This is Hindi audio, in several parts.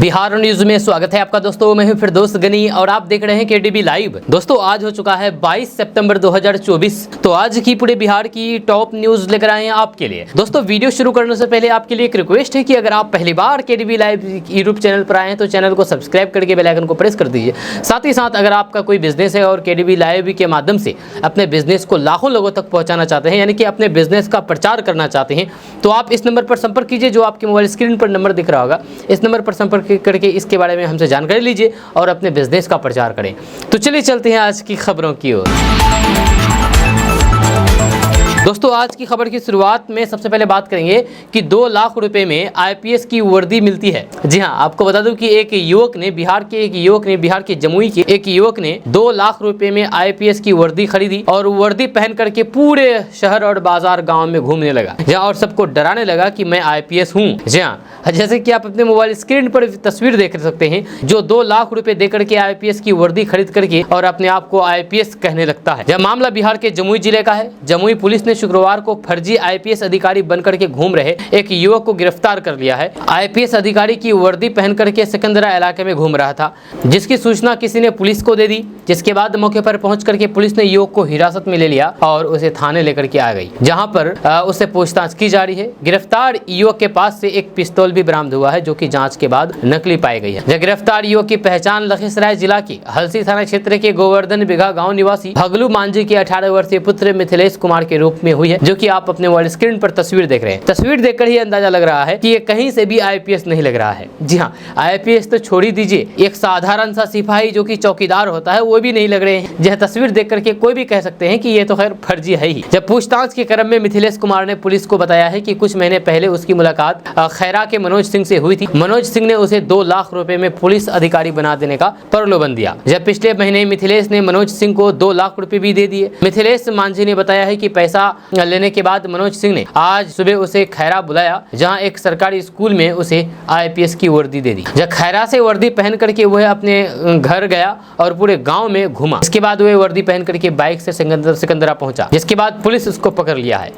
बिहार न्यूज में स्वागत है आपका दोस्तों। मैं हूं फिरदौस गनी और आप देख रहे हैं केडीबी लाइव। दोस्तों आज हो चुका है 22 सितंबर 2024। तो आज की पूरे बिहार की टॉप न्यूज लेकर आए हैं आपके लिए। दोस्तों वीडियो शुरू करने से पहले आपके लिए एक रिक्वेस्ट है कि अगर आप पहली बार केडीबी लाइव यूट्यूब चैनल पर आए हैं तो चैनल को सब्सक्राइब करके बेल आइकन को प्रेस कर दीजिए। साथ ही साथ अगर आपका कोई बिजनेस है और केडीबी लाइव के माध्यम से अपने बिजनेस को लाखों लोगों तक पहुंचाना चाहते हैं, यानी कि अपने बिजनेस का प्रचार करना चाहते हैं, तो आप इस नंबर पर संपर्क कीजिए जो आपके मोबाइल स्क्रीन पर नंबर दिख रहा होगा। इस नंबर पर संपर्क करके इसके बारे में हमसे जानकारी लीजिए और अपने बिजनेस का प्रचार करें। तो चलिए चलते हैं आज की खबरों की ओर। दोस्तों आज की खबर की शुरुआत में सबसे पहले बात करेंगे कि 2 लाख रुपए में आईपीएस की वर्दी मिलती है। जी हां, आपको बता दूं कि एक युवक ने बिहार के जमुई के एक युवक ने 2 लाख रुपए में आईपीएस की वर्दी खरीदी और वर्दी पहन करके पूरे शहर और बाजार गांव में घूमने लगा और सबको डराने लगा कि मैं आईपीएस हूं। जी हां, जैसे कि आप अपने मोबाइल स्क्रीन पर तस्वीर देख सकते हैं, जो 2 लाख रुपए देकर के आईपीएस की वर्दी खरीद करके और अपने आप को आईपीएस कहने लगता है। यह मामला बिहार के जमुई जिले का है। जमुई पुलिस ने शुक्रवार को फर्जी आईपीएस अधिकारी बनकर के घूम रहे एक युवक को गिरफ्तार कर लिया है। आईपीएस अधिकारी की वर्दी पहन करके सिकंदरा इलाके में घूम रहा था, जिसकी सूचना किसी ने पुलिस को दे दी, जिसके बाद मौके पर पहुंच करके पुलिस ने युवक को हिरासत में ले लिया और उसे थाने लेकर के आ गई, जहां पर उससे पूछताछ की जा रही है। गिरफ्तार युवक के पास से एक पिस्तौल भी बरामद हुआ है, जो कि जांच के बाद नकली पाई गई है। गिरफ्तार युवक की पहचान लखीसराय जिला के हलसी थाना क्षेत्र के गोवर्धन बिघा गाँव निवासी भगलू मांझी के 18 वर्षीय पुत्र मिथिलेश कुमार के रूप में हुई है, जो कि आप अपने मोबाइल स्क्रीन पर तस्वीर देख रहे हैं। तस्वीर देखकर ही अंदाजा लग रहा है कि ये कहीं से भी आईपीएस नहीं लग रहा है। जी हाँ, आईपीएस तो छोड़ ही दीजिए, एक साधारण सा सिपाही जो कि चौकीदार होता है वो भी नहीं लग रहे हैं। यह तस्वीर देख करके कोई भी कह सकते हैं कि ये तो खैर फर्जी है ही। जब पूछताछ के क्रम में मिथिलेश कुमार ने पुलिस को बताया है कि कुछ महीने पहले उसकी मुलाकात खैरा के मनोज सिंह से हुई थी। मनोज सिंह ने उसे 2 लाख रुपए में पुलिस अधिकारी बना देने का प्रलोभन दिया। जब पिछले महीने मिथिलेश ने मनोज सिंह को 2 लाख रुपए भी दे दिए। मिथिलेश मांझी ने बताया है कि पैसा लेने के बाद मनोज सिंह ने आज सुबह उसे खैरा बुलाया, जहां एक सरकारी स्कूल में उसे आईपीएस की वर्दी दे दी। जब खैरा से वर्दी पहन करके वह अपने घर गया और पूरे गांव में घूमा। इसके बाद वह वर्दी पहन करके बाइक से सिकंदरा पहुंचा, जिसके बाद पुलिस उसको पकड़ लिया है।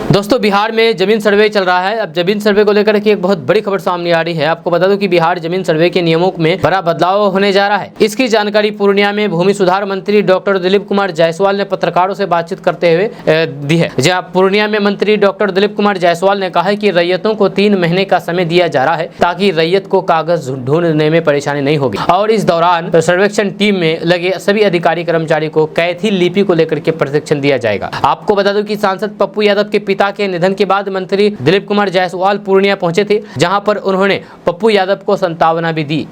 दोस्तों बिहार में जमीन सर्वे चल रहा है। अब जमीन सर्वे को लेकर के एक बहुत बड़ी खबर सामने आ रही है। आपको बता दूं कि बिहार जमीन सर्वे के नियमों में बड़ा बदलाव होने जा रहा है। इसकी जानकारी पूर्णिया में भूमि सुधार मंत्री डॉक्टर दिलीप कुमार जायसवाल ने पत्रकारों से बातचीत करते हुए दी है। जहां पूर्णिया में मंत्री डॉक्टर दिलीप कुमार जायसवाल ने कहा है कि रैयतों को 3 महीने का समय दिया जा रहा है, ताकि रैयत को कागज ढूंढने में परेशानी नहीं होगी। और इस दौरान सर्वेक्षण टीम में लगे सभी अधिकारी कर्मचारी को कैथी लिपि को लेकर के प्रशिक्षण दिया जाएगा। आपको बता दूं कि सांसद पप्पू यादव के पिता के निधन के बाद मंत्री दिलीप कुमार जायसवाल पूर्णिया पहुंचे थे, जहां पर उन्होंने पप्पू यादव को सांत्वना भी दी।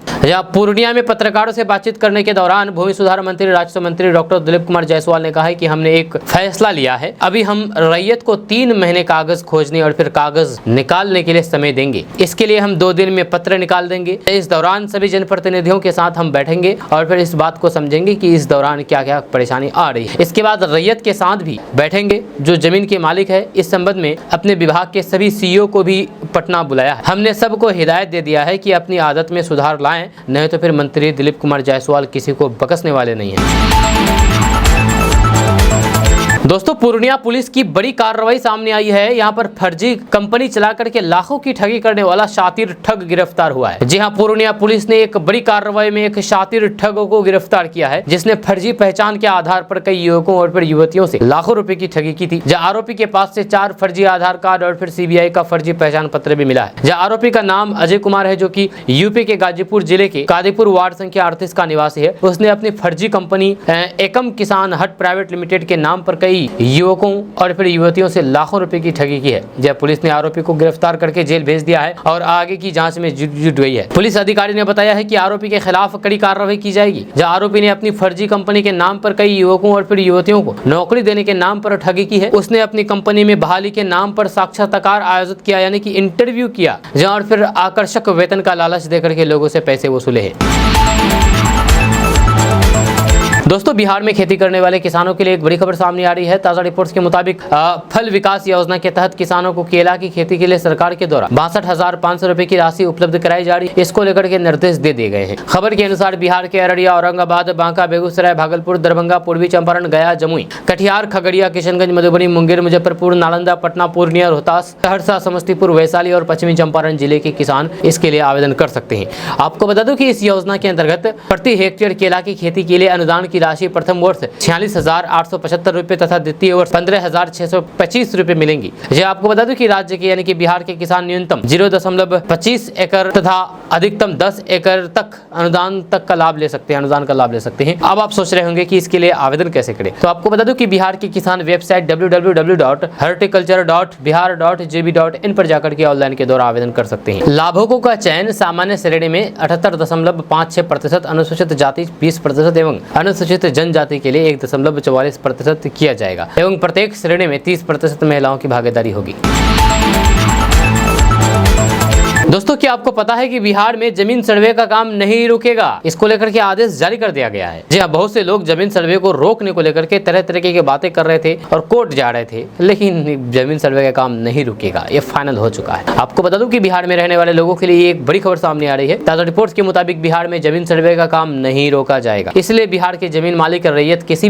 पूर्णिया में पत्रकारों से बातचीत करने के दौरान भूमि सुधार मंत्री राजस्व मंत्री डॉक्टर दिलीप कुमार जायसवाल ने कहा है कि हमने एक फैसला लिया है। अभी हम रैयत को 3 महीने कागज खोजने और फिर कागज निकालने के लिए समय देंगे। इसके लिए हम 2 दिन में पत्र निकाल देंगे। इस दौरान सभी जनप्रतिनिधियों के साथ हम बैठेंगे और फिर इस बात को समझेंगे कि इस दौरान क्या क्या परेशानी आ रही है। इसके बाद रैयत के साथ भी बैठेंगे, जो जमीन के मालिक है। इस संबंध में अपने विभाग के सभी सीईओ को भी पटना बुलाया है। हमने सबको हिदायत दे दिया है कि अपनी आदत में सुधार लाएं, नहीं तो फिर मंत्री दिलीप कुमार जायसवाल किसी को बकसने वाले नहीं हैं। दोस्तों पूर्णिया पुलिस की बड़ी कार्रवाई सामने आई है। यहाँ पर फर्जी कंपनी चला करके लाखों की ठगी करने वाला शातिर ठग गिरफ्तार हुआ है। जी हाँ, पूर्णिया पुलिस ने एक बड़ी कार्रवाई में एक शातिर ठग को गिरफ्तार किया है, जिसने फर्जी पहचान के आधार पर कई युवकों और फिर युवतियों से लाखों रुपए की ठगी की थी। जहाँ आरोपी के पास से 4 फर्जी आधार कार्ड और फिर सीबीआई का फर्जी पहचान पत्र भी मिला है। जहाँ आरोपी का नाम अजय कुमार है, जो की यूपी के गाजीपुर जिले के कादीपुर वार्ड संख्या 38 का निवासी है। उसने अपनी फर्जी कंपनी एकम किसान हट प्राइवेट लिमिटेड के नाम पर कई युवकों और फिर युवतियों से लाखों रुपए की ठगी की है। जब पुलिस ने आरोपी को गिरफ्तार करके जेल भेज दिया है और आगे की जांच में जुट गई है। पुलिस अधिकारी ने बताया है कि आरोपी के खिलाफ कड़ी कार्रवाई की जाएगी। जब आरोपी ने अपनी फर्जी कंपनी के नाम पर कई युवकों और फिर युवतियों को नौकरी देने के नाम पर ठगी की है। उसने अपनी कंपनी में बहाली के नाम पर साक्षात्कार आयोजित किया, यानी कि इंटरव्यू किया, जहाँ और फिर आकर्षक वेतन का लालच देकर के लोगों से पैसे वसूले हैं। दोस्तों बिहार में खेती करने वाले किसानों के लिए एक बड़ी खबर सामने आ रही है। ताजा रिपोर्ट्स के मुताबिक फल विकास योजना के तहत किसानों को केला की खेती के लिए सरकार के द्वारा 62,500 रुपए की राशि उपलब्ध कराई जा रही है। इसको लेकर के निर्देश दे दिए गए हैं। खबर के अनुसार बिहार के अररिया, औरंगाबाद, बांका, बेगूसराय, भागलपुर, दरभंगा, पूर्वी चंपारण, गया, जमुई, कटिहार, खगड़िया, किशनगंज, मधुबनी, मुंगेर, मुजफ्फरपुर, नालंदा, पटना, पूर्णिया, रोहतास, सहरसा, समस्तीपुर, वैशाली और पश्चिमी चंपारण जिले के किसान इसके लिए आवेदन कर सकते हैं। आपको बता दूं कि इस योजना के अंतर्गत प्रति हेक्टेयर केला की खेती के लिए अनुदान की राशि प्रथम वर्ष 46,875 रुपए तथा द्वितीय वर्ष 15,625 रुपए मिलेंगी। यह आपको बता दूं कि राज्य के यानी कि बिहार के किसान न्यूनतम 0.25 एकड़ तथा अधिकतम 10 एकड़ तक अनुदान का लाभ ले सकते हैं। अब आप सोच रहे होंगे कि इसके लिए आवेदन कैसे करें, तो आपको बता दूं कि बिहार के किसान वेबसाइट www.horticulture.bihar.gb.in पर जाकर के ऑनलाइन के द्वारा आवेदन कर सकते हैं। लाभुकों का चयन सामान्य श्रेणी में 78.56%, अनुसूचित जाति 20% एवं अनुसूचित जनजाति के लिए 1.44% किया जाएगा एवं प्रत्येक श्रेणी में 30% महिलाओं की भागीदारी होगी। दोस्तों क्या आपको पता है कि बिहार में जमीन सर्वे का काम नहीं रुकेगा? इसको लेकर के आदेश जारी कर दिया गया है। जी हाँ, बहुत से लोग जमीन सर्वे को रोकने को लेकर के तरह तरह की बातें कर रहे थे और कोर्ट जा रहे थे, लेकिन जमीन सर्वे का काम नहीं रुकेगा, ये फाइनल हो चुका है। आपको बता दूं कि बिहार में रहने वाले लोगों के लिए एक बड़ी खबर सामने आ रही है। ताजा रिपोर्ट्स के मुताबिक बिहार में जमीन सर्वे का काम नहीं रोका जाएगा। इसलिए बिहार के जमीन मालिक रैयत किसी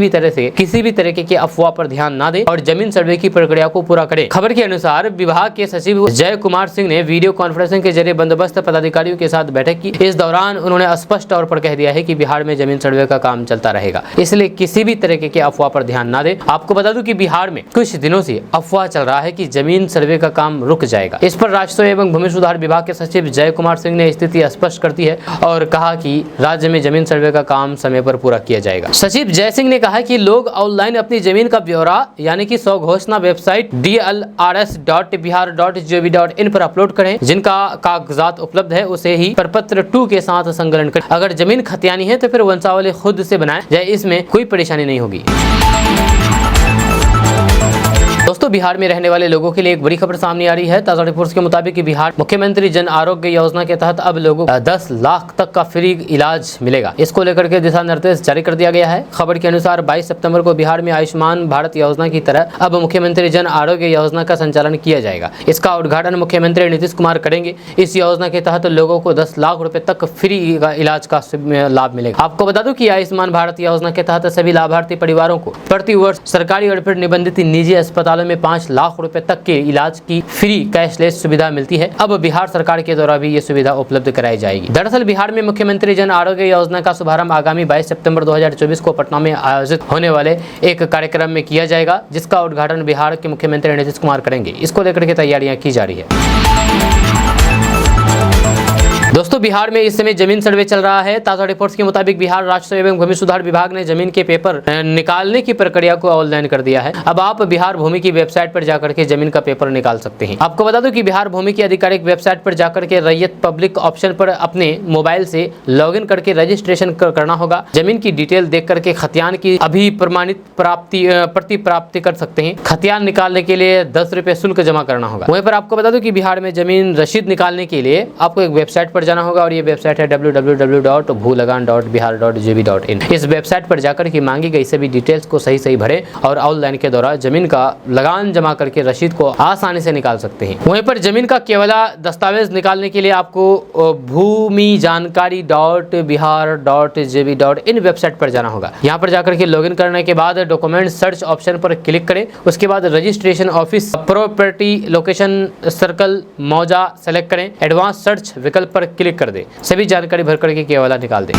भी तरीके के अफवाह पर ध्यान न दे और जमीन सर्वे की प्रक्रिया को पूरा करे। खबर के अनुसार विभाग के सचिव जय कुमार सिंह ने वीडियो कॉन्फ्रेंसिंग के जरिए बंदोबस्त पदाधिकारियों के साथ बैठक की। इस दौरान उन्होंने स्पष्ट तौर पर कह दिया है कि बिहार में जमीन सर्वे का काम चलता रहेगा, इसलिए किसी भी तरीके के अफवाह पर ध्यान ना दे। आपको बता दूं कि बिहार में कुछ दिनों से अफवाह चल रहा है कि जमीन सर्वे का काम रुक जाएगा। इस पर राजस्व एवं भूमि सुधार विभाग के सचिव जय कुमार सिंह ने स्थिति स्पष्ट कर दी है और कहा कि राज्य में जमीन सर्वे का काम समय पर पूरा किया जाएगा। सचिव जय सिंह ने कहा कि लोग ऑनलाइन अपनी जमीन का ब्यौरा यानी कि स्वघोषणा वेबसाइट dlrs.bihar.gov.in पर अपलोड करें। जिनका कागजात उपलब्ध है उसे ही प्रपत्र 2 के साथ संकलन करें। अगर जमीन खतियानी है तो फिर वंशावली खुद से बनाएं जाए, इसमें कोई परेशानी नहीं होगी। दोस्तों बिहार में रहने वाले लोगों के लिए एक बड़ी खबर सामने आ रही है। ताजा रिपोर्ट्स के मुताबिक बिहार मुख्यमंत्री जन आरोग्य योजना के तहत अब लोगों को 10 लाख तक का फ्री इलाज मिलेगा। इसको लेकर के दिशा निर्देश जारी कर दिया गया है। खबर के अनुसार 22 सितंबर को बिहार में आयुष्मान भारत योजना की तरह अब मुख्यमंत्री जन आरोग्य योजना का संचालन किया जाएगा। इसका उद्घाटन मुख्यमंत्री नीतीश कुमार करेंगे। इस योजना के तहत लोगों को 10 लाख रुपए तक फ्री इलाज का लाभ मिलेगा। आपको बता दूं कि आयुष्मान भारत योजना के तहत सभी लाभार्थी परिवारों को प्रति वर्ष सरकारी और फिर निबंधित निजी अस्पतालों में 5 लाख रुपए तक के इलाज की फ्री कैशलेस सुविधा मिलती है। अब बिहार सरकार के द्वारा भी ये सुविधा उपलब्ध कराई जाएगी। दरअसल बिहार में मुख्यमंत्री जन आरोग्य योजना का शुभारंभ आगामी 22 सितंबर 2024 को पटना में आयोजित होने वाले एक कार्यक्रम में किया जाएगा, जिसका उद्घाटन बिहार के मुख्यमंत्री नीतीश कुमार करेंगे। इसको लेकर के तैयारियां की जा रही है। दोस्तों बिहार में इस समय जमीन सर्वे चल रहा है। ताजा रिपोर्ट्स के मुताबिक बिहार राजस्व एवं भूमि सुधार विभाग ने जमीन के पेपर निकालने की प्रक्रिया को ऑनलाइन कर दिया है। अब आप बिहार भूमि की वेबसाइट पर जाकर के जमीन का पेपर निकाल सकते हैं। आपको बता दूं कि बिहार भूमि की आधिकारिक वेबसाइट पर जाकर के रैयत पब्लिक ऑप्शन पर अपने मोबाइल से लॉगिन करके रजिस्ट्रेशन करना होगा। जमीन की डिटेल देख करके खतियान की अभी प्रमाणित प्रति प्राप्ति कर सकते हैं। खतियान निकालने के लिए 10 रुपए शुल्क जमा करना होगा। वहीं पर आपको बता दूं कि बिहार में जमीन रसीद निकालने के लिए आपको एक वेबसाइट पर जाना होगा और ये वेबसाइट है www.bhulagan.bihar.gb.in। इस वेबसाइट पर जाकर के मांगी गई सभी डिटेल्स को सही भरें और ऑनलाइन के द्वारा जमीन का लगान जमा करके रसीद को आसानी से निकाल सकते हैं। वहीं पर जमीन का केवला दस्तावेज निकालने के लिए आपको भूमि जानकारी .bihar.gb.in वेबसाइट पर जाना होगा। यहाँ पर जाकर के लॉगिन करने के बाद डॉक्यूमेंट सर्च ऑप्शन पर क्लिक करें। उसके बाद registration office property location circle मौजा सेलेक्ट करें। एडवांस सर्च विकल्प पर क्लिक कर दे। सभी जानकारी भर करके केवला निकाल दे।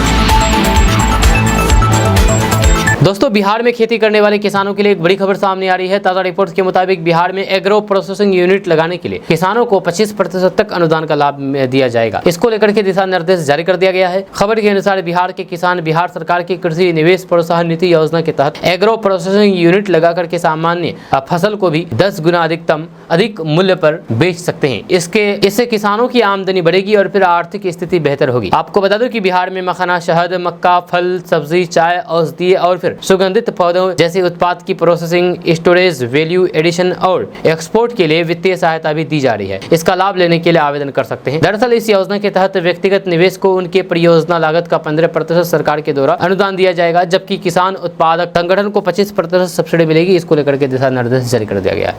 दोस्तों बिहार में खेती करने वाले किसानों के लिए एक बड़ी खबर सामने आ रही है। ताजा रिपोर्ट्स के मुताबिक बिहार में एग्रो प्रोसेसिंग यूनिट लगाने के लिए किसानों को 25% तक अनुदान का लाभ दिया जाएगा। इसको लेकर के दिशा निर्देश जारी कर दिया गया है। खबर के अनुसार बिहार के किसान बिहार सरकार की कृषि निवेश प्रोत्साहन नीति योजना के तहत एग्रो प्रोसेसिंग यूनिट लगा करके सामान्य फसल को भी 10 गुना अधिक मूल्य पर बेच सकते हैं। इससे किसानों की आमदनी बढ़ेगी और फिर आर्थिक स्थिति बेहतर होगी। आपको बता दूं कि बिहार में मखाना, शहद, मक्का, फल, सब्जी, चाय, औषधि और फिर सुगंधित पौधों जैसे उत्पाद की प्रोसेसिंग, स्टोरेज, वैल्यू एडिशन और एक्सपोर्ट के लिए वित्तीय सहायता भी दी जा रही है। इसका लाभ लेने के लिए आवेदन कर सकते हैं। दरअसल इस योजना के तहत व्यक्तिगत निवेश को उनके परियोजना लागत का 15% सरकार के द्वारा अनुदान दिया जाएगा, जबकि किसान उत्पादक संगठन को 25% सब्सिडी मिलेगी। इसको लेकर के दिशा निर्देश जारी कर दिया गया है।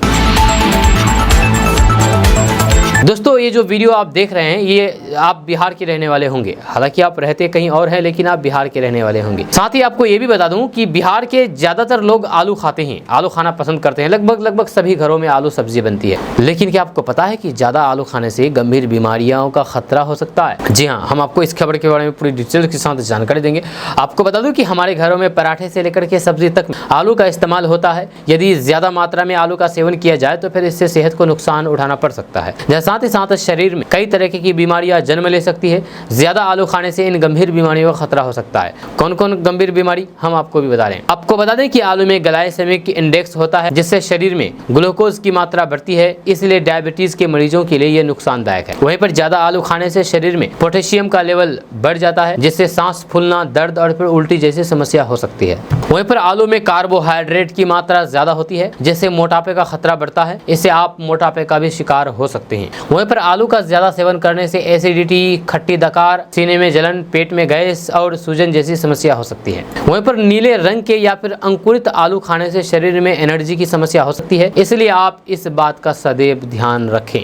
दोस्तों ये जो वीडियो आप देख रहे हैं ये आप बिहार के रहने वाले होंगे, हालांकि आप रहते कहीं और हैं लेकिन आप बिहार के रहने वाले होंगे। साथ ही आपको ये भी बता दूं कि बिहार के ज्यादातर लोग आलू खाते हैं, आलू खाना पसंद करते हैं। लगभग सभी घरों में आलू सब्जी बनती है। लेकिन क्या आपको पता है कि ज्यादा आलू खाने से गंभीर बीमारियों का खतरा हो सकता है? जी हाँ, हम आपको इस खबर के बारे में पूरी डिटेल के साथ जानकारी देंगे। आपको बता दूं कि हमारे घरों में पराठे से लेकर के सब्जी तक आलू का इस्तेमाल होता है। यदि ज्यादा मात्रा में आलू का सेवन किया जाए तो फिर इससे सेहत को नुकसान उठाना पड़ सकता है। साथ ही साथ शरीर में कई तरह की बीमारियां जन्म ले सकती है। ज्यादा आलू खाने से इन गंभीर बीमारियों का खतरा हो सकता है। कौन कौन गंभीर बीमारी हम आपको भी बता रहे हैं। आपको बता दें कि आलू में ग्लाइसेमिक इंडेक्स होता है, जिससे शरीर में ग्लूकोज की मात्रा बढ़ती है, इसलिए डायबिटीज के मरीजों के लिए यह नुकसानदायक है। वहीं पर ज्यादा आलू खाने से शरीर में पोटेशियम का लेवल बढ़ जाता है, जिससे सांस फूलना, दर्द और फिर उल्टी जैसी समस्या हो सकती है। वहीं पर आलू में कार्बोहाइड्रेट की मात्रा ज्यादा होती है, जिससे मोटापे का खतरा बढ़ता है। इससे आप मोटापे का भी शिकार हो सकते हैं। वहीं पर आलू का ज्यादा सेवन करने से एसिडिटी, खट्टी डकार, सीने में जलन, पेट में गैस और सूजन जैसी समस्या हो सकती है। वहीं पर नीले रंग के या फिर अंकुरित आलू खाने से शरीर में एनर्जी की समस्या हो सकती है, इसलिए आप इस बात का सदैव ध्यान रखें।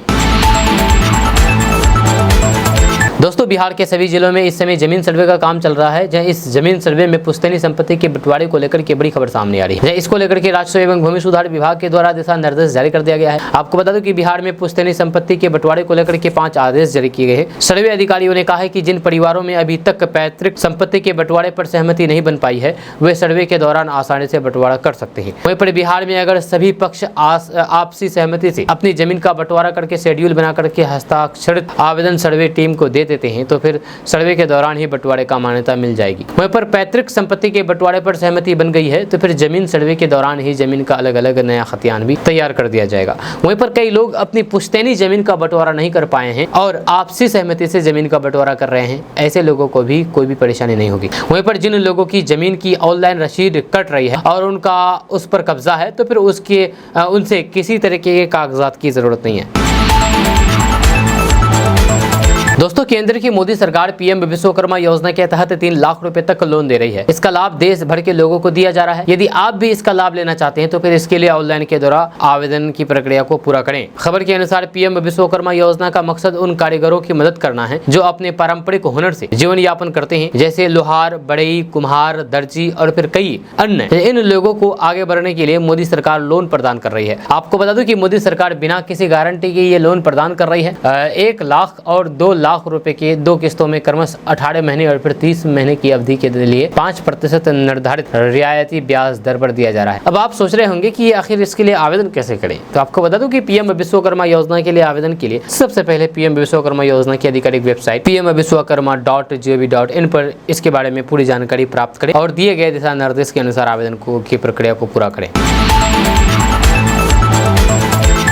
दोस्तों बिहार के सभी जिलों में इस समय जमीन सर्वे का काम चल रहा है, जहां इस जमीन सर्वे में पुश्तैनी संपत्ति के बंटवारे को लेकर के बड़ी खबर सामने आ रही है। इसको लेकर के राजस्व एवं भूमि सुधार विभाग के द्वारा दिशा निर्देश जारी कर दिया गया है। आपको बता दूं कि बिहार में पुश्तैनी संपत्ति के बंटवारे को लेकर के 5 आदेश जारी किए गए हैं। सर्वे अधिकारियों ने कहा है कि जिन परिवारों में अभी तक पैतृक संपत्ति के बंटवारे पर सहमति नहीं बन पाई है, वे सर्वे के दौरान आसानी से बंटवारा कर सकते हैं। वहीं पर बिहार में अगर सभी पक्ष आपसी सहमति से अपनी जमीन का बंटवारा करके शेड्यूल बना करके हस्ताक्षरित आवेदन सर्वे टीम को दे देते हैं तो फिर सर्वे के दौरान ही बंटवारे का मान्यता मिल जाएगी। वहीं पर पैतृक संपत्ति के बंटवारे पर सहमति बन गई है तो फिर जमीन सर्वे के दौरान ही जमीन का अलग अलग नया खतियान भी तैयार कर दिया जाएगा। वहीं पर कई लोग अपनी पुश्तैनी जमीन का बंटवारा नहीं कर पाए हैं और आपसी सहमति से जमीन का बंटवारा कर रहे हैं, ऐसे लोगों को भी कोई भी परेशानी नहीं होगी। वहीं पर जिन लोगों की जमीन की ऑनलाइन रसीद कट रही है और उनका उस पर कब्जा है तो फिर उनसे किसी तरह के कागजात की जरूरत नहीं है। दोस्तों केंद्र की मोदी सरकार पीएम विश्वकर्मा योजना के तहत 3 लाख रुपए तक लोन दे रही है। इसका लाभ देश भर के लोगों को दिया जा रहा है। यदि आप भी इसका लाभ लेना चाहते हैं तो फिर इसके लिए ऑनलाइन के द्वारा आवेदन की प्रक्रिया को पूरा करें। खबर के अनुसार पीएम विश्वकर्मा योजना का मकसद उन कारीगरों की मदद करना है जो अपने पारंपरिक हुनर से जीवन यापन करते हैं, जैसे लोहार, बढ़ई, कुम्हार, दर्जी और फिर कई अन्य। इन लोगों को आगे बढ़ने के लिए मोदी सरकार लोन प्रदान कर रही है। आपको बता दूं कि मोदी सरकार बिना किसी गारंटी के ये लोन प्रदान कर रही है। 1 लाख और 2 लाख रुपए के 2 किस्तों में क्रमशः 18 महीने और फिर 30 महीने की अवधि के लिए 5% निर्धारित रियायती ब्याज दर पर दिया जा रहा है। अब आप सोच रहे होंगे कि आखिर इसके लिए आवेदन कैसे करें, तो आपको बता दूं कि पीएम विश्वकर्मा योजना के लिए आवेदन के लिए सबसे पहले पीएम विश्वकर्मा योजना की आधिकारिक वेबसाइट pmvishwakarma.gov.in पर इसके बारे में पूरी जानकारी प्राप्त करें और दिए गए दिशा निर्देश के अनुसार आवेदन की प्रक्रिया को पूरा करें।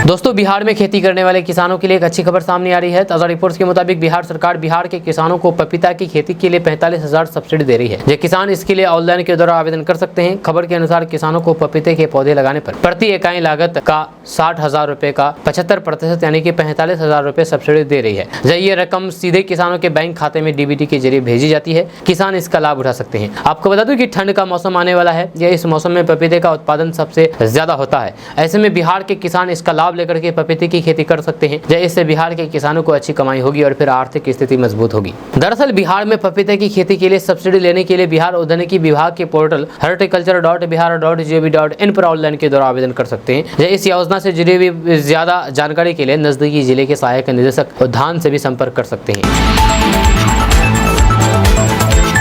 दोस्तों बिहार में खेती करने वाले किसानों के लिए एक अच्छी खबर सामने आ रही है। ताजा रिपोर्ट्स के मुताबिक बिहार सरकार बिहार के किसानों को पपीता की खेती के लिए 45,000 सब्सिडी दे रही है। ये किसान इसके लिए ऑनलाइन के द्वारा आवेदन कर सकते हैं। खबर के अनुसार किसानों को पपीते के पौधे लगाने पर प्रति इकाई लागत का 60,000 रुपए का 75% यानी कि 45,000 रुपए सब्सिडी दे रही है। ये रकम सीधे किसानों के बैंक खाते में डीबीटी के जरिए भेजी जाती है। किसान इसका लाभ उठा सकते हैं। आपको बता दूं कि ठंड का मौसम आने वाला है। इस मौसम में पपीते का उत्पादन सबसे ज्यादा होता है। ऐसे में बिहार के किसान इसका लाभ लेकर के पपीते की खेती कर सकते हैं। इससे बिहार के किसानों को अच्छी कमाई होगी और फिर आर्थिक स्थिति मजबूत होगी। दरअसल बिहार में पपीते की खेती के लिए सब्सिडी लेने के लिए बिहार उद्यानिकी विभाग के पोर्टल horticulture.bihar.gov.in पर ऑनलाइन के द्वारा आवेदन कर सकते हैं। इस योजना से जुड़ी हुई ज्यादा जानकारी के लिए नजदीकी जिले के सहायक निदेशक उद्यान से भी संपर्क कर सकते हैं।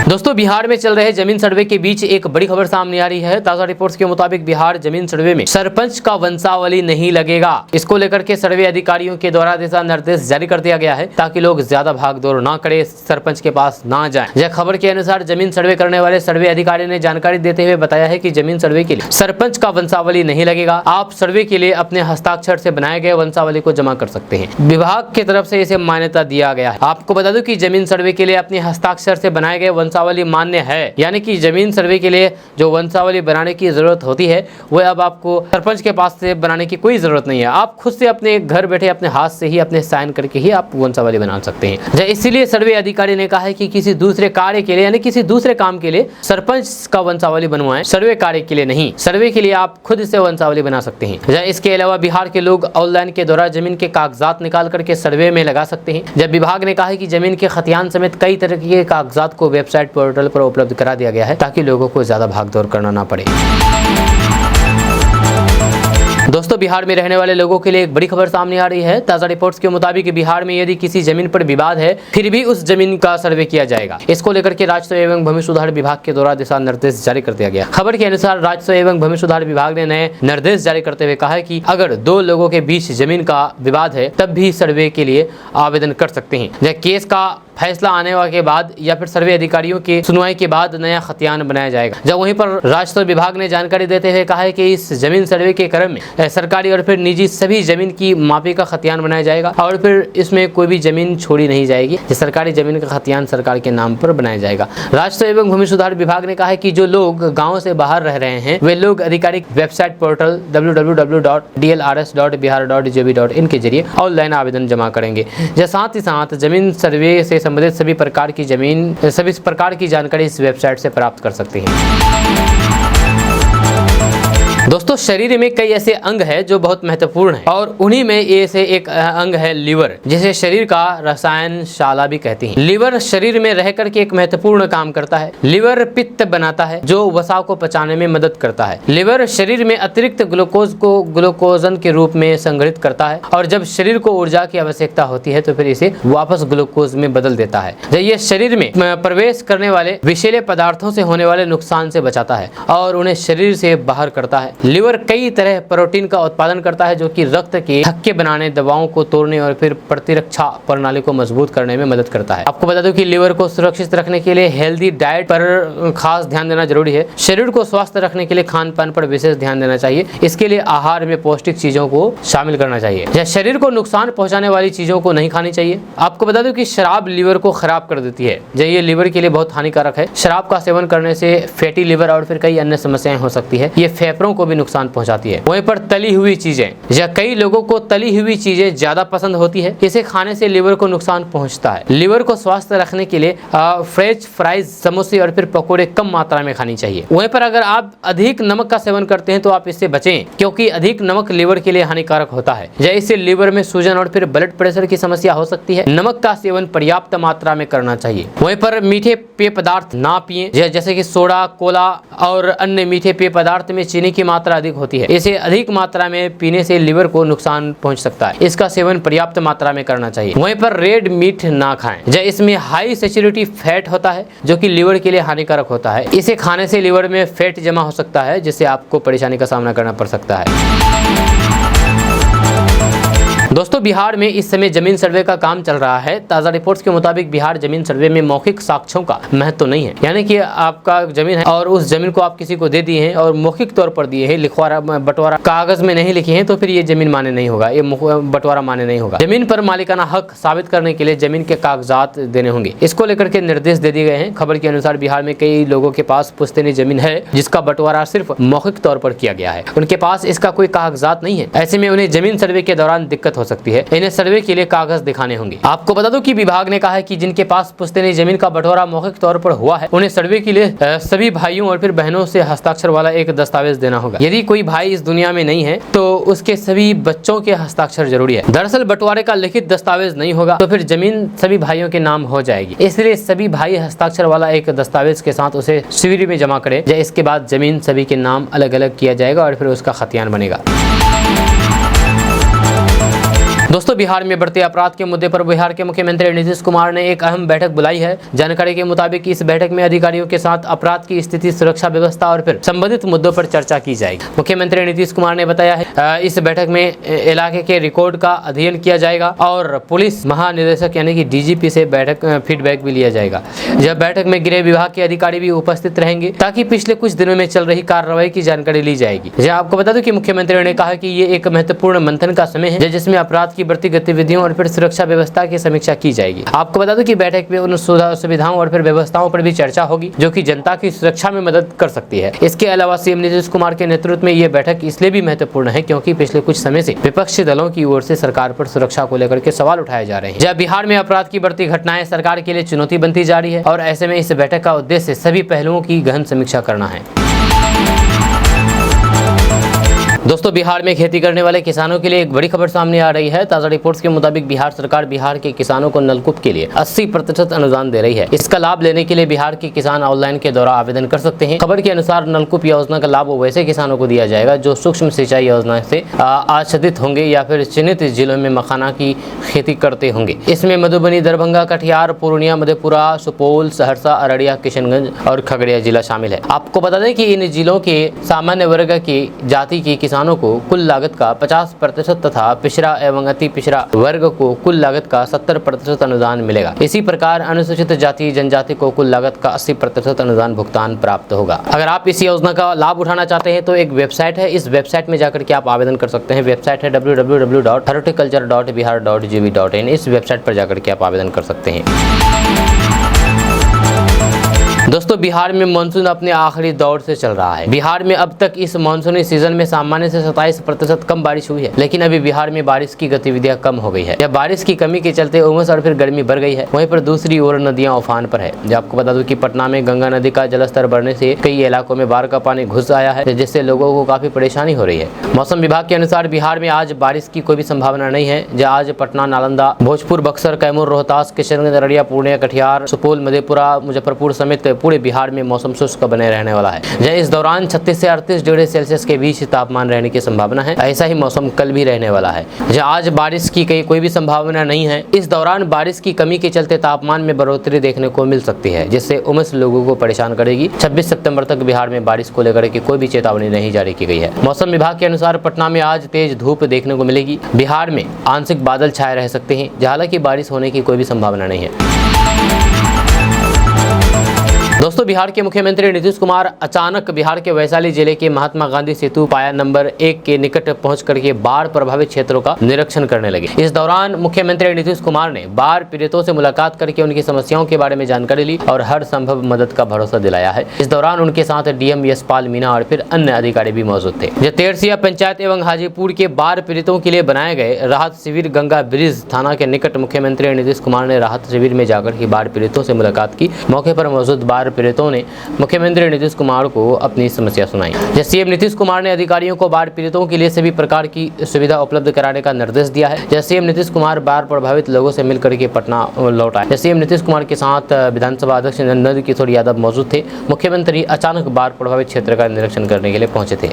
दोस्तों बिहार में चल रहे जमीन सर्वे के बीच एक बड़ी खबर सामने आ रही है। ताजा रिपोर्ट्स के मुताबिक बिहार जमीन सर्वे में सरपंच का वंशावली नहीं लगेगा। इसको लेकर के सर्वे अधिकारियों के द्वारा दिशा निर्देश जारी कर दिया गया है ताकि लोग ज्यादा भागदौड़ ना करें, सरपंच के पास ना जाएं। यह खबर के अनुसार जमीन सर्वे करने वाले सर्वे अधिकारी ने जानकारी देते हुए बताया है कि जमीन सर्वे के लिए सरपंच का वंशावली नहीं लगेगा। आप सर्वे के लिए अपने हस्ताक्षर से बनाए गए वंशावली को जमा कर सकते हैं। विभाग की तरफ से इसे मान्यता दिया गया है। आपको बता दूं कि जमीन सर्वे के लिए अपने हस्ताक्षर से बनाए गए वंशावली वंशावली मान्य है, यानी कि जमीन सर्वे के लिए जो वंशावली बनाने की जरूरत होती है वह अब आपको सरपंच के पास से बनाने की कोई जरूरत नहीं है। आप खुद से अपने घर बैठे अपने हाथ से ही अपने साइन करके ही आप वंशावली बना सकते हैं। इसीलिए सर्वे अधिकारी ने कहा है कि किसी दूसरे कार्य के लिए यानी किसी दूसरे काम के लिए सरपंच का वंशावली बनवाएं, सर्वे कार्य के लिए नहीं। सर्वे के लिए आप खुद से वंशावली बना सकते हैं। इसके अलावा बिहार के लोग ऑनलाइन के द्वारा जमीन के कागजात निकाल करके सर्वे में लगा सकते हैं। जब विभाग ने कहा है कि जमीन के खतियान समेत कई तरह के कागजात को वेबसाइट पोर्टल पर उपलब्ध करा दिया गया है ताकि लोगों को ज्यादा भागदौड़ करना ना पड़े। दोस्तों, बिहार में रहने वाले लोगों के लिए एक बड़ी खबर सामने आ रही है। ताजा रिपोर्ट्स के मुताबिक बिहार में यदि किसी जमीन पर विवाद है फिर भी उस जमीन का सर्वे किया जाएगा। इसको लेकर के राजस्व एवं भूमि सुधार विभाग के द्वारा दिशा निर्देश जारी कर दिया गया। खबर के अनुसार राजस्व एवं भूमि सुधार विभाग ने नए निर्देश जारी करते हुए कहा है कि अगर दो लोगों के बीच जमीन का विवाद है तब भी सर्वे के लिए आवेदन कर सकते हैं। केस का फैसला आने के बाद या फिर सर्वे अधिकारियों की सुनवाई के बाद नया खतियान बनाया जाएगा। जब वहीं पर राजस्व विभाग ने जानकारी देते हुए कहा है कि इस जमीन सर्वे के क्रम में सरकारी और फिर निजी सभी जमीन की मापी का खतियान बनाया जाएगा और फिर इसमें कोई भी जमीन छोड़ी नहीं जाएगी। सरकारी जमीन का खतियान सरकार के नाम पर बनाया जाएगा। राजस्व एवं भूमि सुधार विभाग ने कहा है कि जो लोग गाँव से बाहर रह रहे हैं वे लोग आधिकारिक वेबसाइट पोर्टल www.dlrs.bihar.gov.in के जरिए ऑनलाइन आवेदन जमा करेंगे। साथ ही साथ जमीन सर्वे से संबंधित सभी प्रकार की जानकारी इस वेबसाइट से प्राप्त कर सकते हैं। दोस्तों, शरीर में कई ऐसे अंग है जो बहुत महत्वपूर्ण है और उन्हीं में ऐसे एक अंग है लीवर, जिसे शरीर का रसायनशाला भी कहते हैं। लीवर शरीर में रह करके एक महत्वपूर्ण काम करता है। लीवर पित्त बनाता है जो वसा को पचाने में मदद करता है। लीवर शरीर में अतिरिक्त ग्लूकोज को ग्लूकोजन के रूप में संग्रहित करता है और जब शरीर को ऊर्जा की आवश्यकता होती है तो फिर इसे वापस ग्लूकोज में बदल देता है। ये शरीर में प्रवेश करने वाले विषैले पदार्थों से होने वाले नुकसान से बचाता है और उन्हें शरीर से बाहर करता है। लीवर कई तरह प्रोटीन का उत्पादन करता है जो कि रक्त के थक्के बनाने, दवाओं को तोड़ने और फिर प्रतिरक्षा प्रणाली को मजबूत करने में मदद करता है। आपको बता दूं कि लीवर को सुरक्षित रखने के लिए हेल्दी डाइट पर खास ध्यान देना जरूरी है। शरीर को स्वस्थ रखने के लिए खान पान पर विशेष ध्यान देना चाहिए। इसके लिए आहार में पौष्टिक चीजों को शामिल करना चाहिए। शरीर को नुकसान पहुंचाने वाली चीजों को नहीं खानी चाहिए। आपको बता दूं कि शराब लीवर को खराब कर देती है। ये लीवर के लिए बहुत हानिकारक है। शराब का सेवन करने से फैटी लीवर और फिर कई अन्य समस्याएं हो सकती है। ये फेफड़ों को भी नुकसान पहुंचाती है। वहीं पर तली हुई चीजें, या कई लोगों को तली हुई चीजें ज्यादा पसंद होती है। इसे खाने से लीवर को नुकसान पहुंचता है। लीवर को स्वस्थ रखने के लिए फ्रेंच फ्राइज, समोसे और फिर पकोड़े कम मात्रा में खानी चाहिए। वहीं पर अगर आप अधिक नमक का सेवन करते हैं तो आप इससे बचें, क्योंकि अधिक नमक लीवर के लिए हानिकारक होता है। इससे लीवर में सूजन और फिर ब्लड प्रेशर की समस्या हो सकती है। नमक का सेवन पर्याप्त मात्रा में करना चाहिए। वहीं पर मीठे पेय पदार्थ ना पिए, जैसे कि सोडा, कोला और अन्य मीठे पेय पदार्थ में चीनी की मात्रा अधिक होती है। इसे अधिक मात्रा में पीने से लीवर को नुकसान पहुंच सकता है। इसका सेवन पर्याप्त मात्रा में करना चाहिए। वहीं पर रेड मीट ना खाएं। इसमें हाई सैचुरेटेड फैट होता है जो कि लीवर के लिए हानिकारक होता है। इसे खाने से लीवर में फैट जमा हो सकता है जिससे आपको परेशानी का सामना करना पड़ सकता है। दोस्तों, बिहार में इस समय जमीन सर्वे का काम चल रहा है। ताज़ा रिपोर्ट्स के मुताबिक बिहार जमीन सर्वे में मौखिक साक्ष्यों का महत्व तो नहीं है, यानी कि आपका जमीन है और उस जमीन को आप किसी को दे दिए हैं और मौखिक तौर पर दिए हैं, लिखवारा बंटवारा कागज में नहीं लिखे हैं, तो फिर ये जमीन मान्य नहीं होगा, ये बंटवारा मान्य नहीं होगा। जमीन पर मालिकाना हक साबित करने के लिए जमीन के कागजात देने होंगे। इसको लेकर के निर्देश दे दिए गए हैं। खबर के अनुसार बिहार में कई लोगों के पास पुश्तैनी जमीन है जिसका बंटवारा सिर्फ मौखिक तौर पर किया गया है। उनके पास इसका कोई कागजात नहीं है। ऐसे में उन्हें जमीन सर्वे के दौरान दिक्कत हो सकती है। इन्हें सर्वे के लिए कागज दिखाने होंगे। आपको बता दूं कि विभाग ने कहा है कि जिनके पास पुश्तैनी जमीन का बंटवारा मौखिक तौर पर हुआ है उन्हें सर्वे के लिए सभी भाइयों और फिर बहनों से हस्ताक्षर वाला एक दस्तावेज देना होगा। यदि कोई भाई इस दुनिया में नहीं है तो उसके सभी बच्चों के हस्ताक्षर जरूरी है। दरअसल बंटवारे का लिखित दस्तावेज नहीं होगा तो फिर जमीन सभी भाइयों के नाम हो जाएगी। इसलिए सभी भाई हस्ताक्षर वाला एक दस्तावेज के साथ उसे शिविर में जमा करें। इसके बाद जमीन सभी के नाम अलग अलग किया जाएगा और फिर उसका खतियान बनेगा। दोस्तों, बिहार में बढ़ते अपराध के मुद्दे पर बिहार के मुख्यमंत्री नीतीश कुमार ने एक अहम बैठक बुलाई है। जानकारी के मुताबिक इस बैठक में अधिकारियों के साथ अपराध की स्थिति, सुरक्षा व्यवस्था और फिर संबंधित मुद्दों पर चर्चा की जाएगी। मुख्यमंत्री नीतीश कुमार ने बताया है इस बैठक में इलाके के रिकॉर्ड का अध्ययन किया जाएगा और पुलिस महानिदेशक यानी कि डीजीपी से बैठक फीडबैक भी लिया जाएगा। जब बैठक में गृह विभाग के अधिकारी भी उपस्थित रहेंगे ताकि पिछले कुछ दिनों में चल रही कार्रवाई की जानकारी ली जाएगी। आपको बता दूं कि मुख्यमंत्री ने कहा कि ये एक महत्वपूर्ण मंथन का समय है जिसमें अपराध की बढ़ती गतिविधियों और फिर सुरक्षा व्यवस्था की समीक्षा की जाएगी। आपको बता दूं कि बैठक में उन सुविधाओं और फिर व्यवस्थाओं पर भी चर्चा होगी जो कि जनता की सुरक्षा में मदद कर सकती है। इसके अलावा सीएम नीतीश कुमार के नेतृत्व में ये बैठक इसलिए भी महत्वपूर्ण है क्योंकि पिछले कुछ समय से विपक्षी दलों की ओर से सरकार पर सुरक्षा को लेकर के सवाल उठाए जा रहे हैं। जब बिहार में अपराध की बढ़ती घटनाएं सरकार के लिए चुनौती बनती जा रही है और ऐसे में इस बैठक का उद्देश्य सभी पहलुओं की गहन समीक्षा करना है। दोस्तों, बिहार में खेती करने वाले किसानों के लिए एक बड़ी खबर सामने आ रही है। ताजा रिपोर्ट्स के मुताबिक बिहार सरकार बिहार के किसानों को नलकूप के लिए 80% अनुदान दे रही है। इसका लाभ लेने के लिए बिहार के किसान ऑनलाइन के द्वारा आवेदन कर सकते हैं। खबर के अनुसार नलकूप योजना का लाभ वैसे किसानों को दिया जाएगा जो सूक्ष्म सिंचाई योजना से आच्छादित होंगे या फिर चिन्हित जिलों में मखाना की खेती करते होंगे। इसमें मधुबनी, दरभंगा, कटिहार, पूर्णिया, मधेपुरा, सुपौल, सहरसा, अररिया, किशनगंज और खगड़िया जिला शामिल है। आपको बता दें कि इन जिलों के सामान्य वर्ग की जाति के किसानों को कुल लागत का 50% तथा पिछड़ा एवं अति पिछड़ा वर्ग को कुल लागत का 70% अनुदान मिलेगा। इसी प्रकार अनुसूचित जाति जनजाति को कुल लागत का 80% अनुदान भुगतान प्राप्त होगा। अगर आप इस योजना का लाभ उठाना चाहते हैं तो एक वेबसाइट है, इस वेबसाइट में जाकर के आप आवेदन कर सकते हैं। वेबसाइट है www.horticulture.bihar.gov.in। इस वेबसाइट पर जाकर के आप आवेदन कर सकते हैं। दोस्तों, बिहार में मानसून अपने आखिरी दौर से चल रहा है। बिहार में अब तक इस मानसूनी सीजन में सामान्य से 27% कम बारिश हुई है, लेकिन अभी बिहार में बारिश की गतिविधियां कम हो गई है। जब बारिश की कमी के चलते उमस और फिर गर्मी बढ़ गई है, वहीं पर दूसरी ओर नदियां उफान पर है। जो आपको बता दूं कि पटना में गंगा नदी का जलस्तर बढ़ने से कई इलाकों में बाढ़ का पानी घुस आया है, जिससे लोगों को काफी परेशानी हो रही है। मौसम विभाग के अनुसार बिहार में आज बारिश की कोई भी संभावना नहीं है। जहाँ आज पटना, नालंदा, भोजपुर, बक्सर, कैमूर, रोहतास, किशनगंज, अररिया, पूर्णिया, कटिहार, सुपौल, मधेपुरा, मुजफ्फरपुर समेत पूरे बिहार में मौसम शुष्क बने रहने वाला है। जहाँ इस दौरान 36 से 38 डिग्री सेल्सियस के बीच तापमान रहने की संभावना है। ऐसा ही मौसम कल भी रहने वाला है। जहाँ आज बारिश की कोई भी संभावना नहीं है। इस दौरान बारिश की कमी के चलते तापमान में बढ़ोतरी देखने को मिल सकती है, जिससे उमस लोगों को परेशान करेगी। 26 सितंबर तक बिहार में बारिश को लेकर के कोई भी चेतावनी नहीं जारी की गई है। मौसम विभाग के अनुसार पटना में आज तेज धूप देखने को मिलेगी। बिहार में आंशिक बादल छाए रह सकते हैं, हालांकि बारिश होने की कोई भी संभावना नहीं है। दोस्तों, बिहार के मुख्यमंत्री नीतीश कुमार अचानक बिहार के वैशाली जिले के महात्मा गांधी सेतु पाया नंबर 1 के निकट पहुंच करके बाढ़ प्रभावित क्षेत्रों का निरीक्षण करने लगे। इस दौरान मुख्यमंत्री नीतीश कुमार ने बाढ़ पीड़ितों से मुलाकात करके उनकी समस्याओं के बारे में जानकारी ली और हर संभव मदद का भरोसा दिलाया है। इस दौरान उनके साथ डीएम यशपाल मीणा और फिर अन्य अधिकारी भी मौजूद थे। तेरसिया पंचायत एवं हाजीपुर के बाढ़ पीड़ितों के लिए बनाए गए राहत शिविर गंगा ब्रिज थाना के निकट मुख्यमंत्री नीतीश कुमार ने राहत शिविर में जाकर के बाढ़ पीड़ितों से मुलाकात की। मौके पर मौजूद बाढ़ पीड़ितों ने मुख्यमंत्री नीतीश कुमार को अपनी समस्या सुनाई। सीएम नीतीश कुमार ने अधिकारियों को बाढ़ पीड़ितों के लिए सभी प्रकार की सुविधा उपलब्ध कराने का निर्देश दिया है। सीएम नीतीश कुमार बाढ़ प्रभावित लोगों से मिलकर के पटना लौट आए। सीएम नीतीश कुमार के साथ विधानसभा अध्यक्ष नंद किशोर यादव मौजूद थे। मुख्यमंत्री अचानक बाढ़ प्रभावित क्षेत्र का निरीक्षण करने के लिए पहुंचे थे।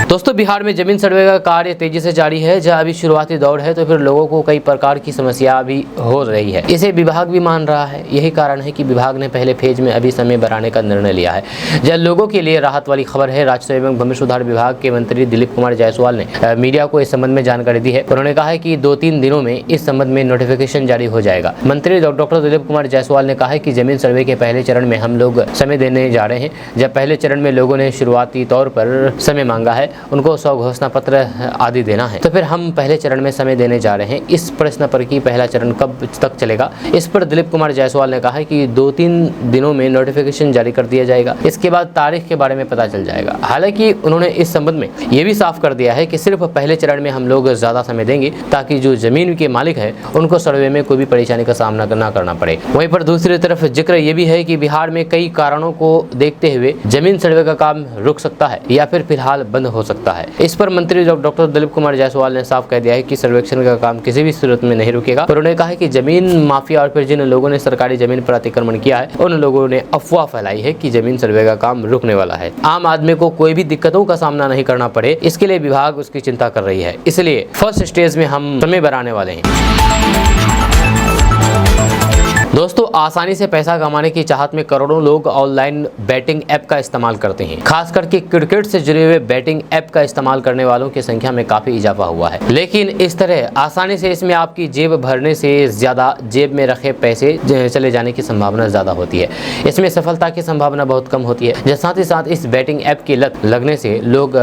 दोस्तों, बिहार में जमीन सर्वे का कार्य तेजी से जारी है। जहां अभी शुरुआती दौर है तो फिर लोगों को कई प्रकार की समस्या भी हो रही है। इसे विभाग भी मान रहा है। यही कारण है कि विभाग ने पहले फेज में अभी समय बढ़ाने का निर्णय लिया है। जब लोगों के लिए राहत वाली खबर है। राजस्व एवं भूमि सुधार विभाग के मंत्री दिलीप कुमार जायसवाल ने मीडिया को इस संबंध में जानकारी दी है। उन्होंने कहा है कि 2-3 दिनों में इस संबंध में नोटिफिकेशन जारी हो जाएगा। मंत्री डॉक्टर दिलीप कुमार जायसवाल ने कहा है कि जमीन सर्वे के पहले चरण में हम लोग समय देने जा रहे हैं। जब पहले चरण में लोगों ने शुरुआती तौर पर समय मांगा है, उनको 100 घोषणा पत्र आदि देना है, तो फिर हम पहले चरण में समय देने जा रहे हैं। इस प्रश्न पर कि पहला चरण कब तक चलेगा, इस पर दिलीप कुमार जायसवाल ने कहा है कि 2-3 दिनों में नोटिफिकेशन जारी कर दिया जाएगा। इसके बाद तारीख के बारे में पता चल जाएगा। हालांकि उन्होंने इस संबंध में यह भी साफ कर दिया है कि सिर्फ पहले चरण में हम लोग ज्यादा समय देंगे ताकि जो जमीन के मालिक है उनको सर्वे में कोई भी परेशानी का सामना न करना पड़े। वहीं पर दूसरी तरफ जिक्र यह भी है कि बिहार में कई कारणों को देखते हुए जमीन सर्वे का काम रुक सकता है या फिर फिलहाल बंद हो सकता है। इस पर मंत्री डॉक्टर दिलीप कुमार जायसवाल ने साफ कह दिया है कि सर्वेक्षण का काम किसी भी सूरत में नहीं रुकेगा। उन्होंने कहा है कि जमीन माफिया और फिर जिन लोगों ने सरकारी जमीन पर अतिक्रमण किया है उन लोगों ने अफवाह फैलाई है कि जमीन सर्वे का काम रुकने वाला है। आम आदमी को कोई भी दिक्कतों का सामना नहीं करना पड़े, इसके लिए विभाग उसकी चिंता कर रही है। इसलिए फर्स्ट स्टेज में हम समय बढ़ाने वाले हैं। दोस्तों, आसानी से पैसा कमाने की चाहत में करोड़ों लोग ऑनलाइन बैटिंग ऐप का इस्तेमाल करते हैं। खास करके क्रिकेट से जुड़े हुए बैटिंग ऐप का इस्तेमाल करने वालों की संख्या में काफी इजाफा हुआ है। लेकिन इस तरह आसानी से इसमें आपकी जेब भरने से ज्यादा जेब में रखे पैसे चले जाने की संभावना ज्यादा होती है। इसमें सफलता की संभावना बहुत कम होती है। साथ ही साथ इस बैटिंग ऐप की लत लगने से लोग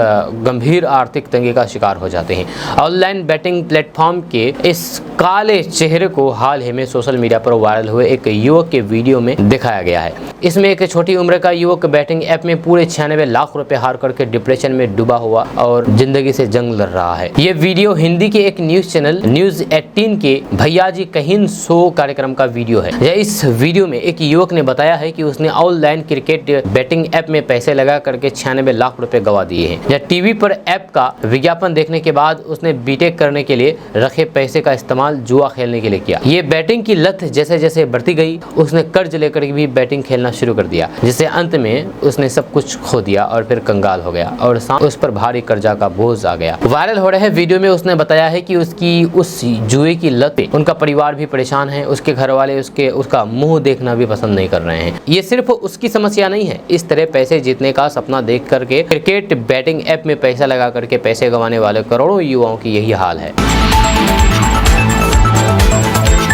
गंभीर आर्थिक तंगी का शिकार हो जाते हैं। ऑनलाइन बैटिंग प्लेटफॉर्म के इस काले चेहरे को हाल ही में सोशल मीडिया पर वायरल हुए एक युवक के वीडियो में दिखाया गया है। इसमें एक छोटी उम्र का युवक बैटिंग ऐप में पूरे 96 लाख रुपए हार करके डिप्रेशन में डूबा हुआ और जिंदगी से जंग लड़ रहा है। ये वीडियो हिंदी के एक न्यूज चैनल न्यूज 18 के भैया जी कहीन शो कार्यक्रम का वीडियो है। इस वीडियो में एक युवक ने बताया है कि उसने ऑनलाइन क्रिकेट बैटिंग ऐप में पैसे लगा करके 96 लाख रुपए गवा दिए हैं। टीवी पर ऐप का विज्ञापन देखने के बाद उसने बीटेक करने के लिए रखे पैसे का इस्तेमाल जुआ खेलने के लिए किया। ये बैटिंग की लत जैसे जैसे बढ़ती गई, उसने कर्ज लेकर भी बैटिंग खेलना शुरू कर दिया, जिससे अंत में उसने सब कुछ खो दिया और फिर कंगाल हो गया और उस पर भारी कर्जा का बोझ आ गया। वायरल हो रहे वीडियो में उसने बताया है कि उसकी उस जुए की लत पे उनका परिवार भी परेशान है, उसके घर वाले उसका मुंह देखना भी पसंद नहीं कर रहे हैं। ये सिर्फ उसकी समस्या नहीं है। इस तरह पैसे जीतने का सपना देख करके क्रिकेट बैटिंग ऐप में पैसा लगा करके पैसे गंवाने वाले करोड़ों युवाओं की यही हाल है।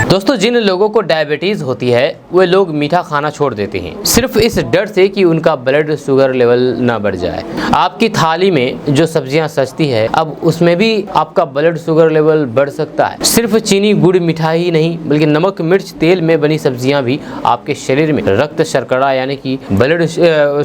दोस्तों, जिन लोगों को डायबिटीज होती है वे लोग मीठा खाना छोड़ देते हैं, सिर्फ इस डर से कि उनका ब्लड शुगर लेवल ना बढ़ जाए। आपकी थाली में जो सब्जियां सजती है, अब उसमें भी आपका ब्लड शुगर लेवल बढ़ सकता है। सिर्फ चीनी गुड़ मिठाई ही नहीं, बल्कि नमक मिर्च तेल में बनी सब्जियां भी आपके शरीर में रक्त शर्करा यानी कि ब्लड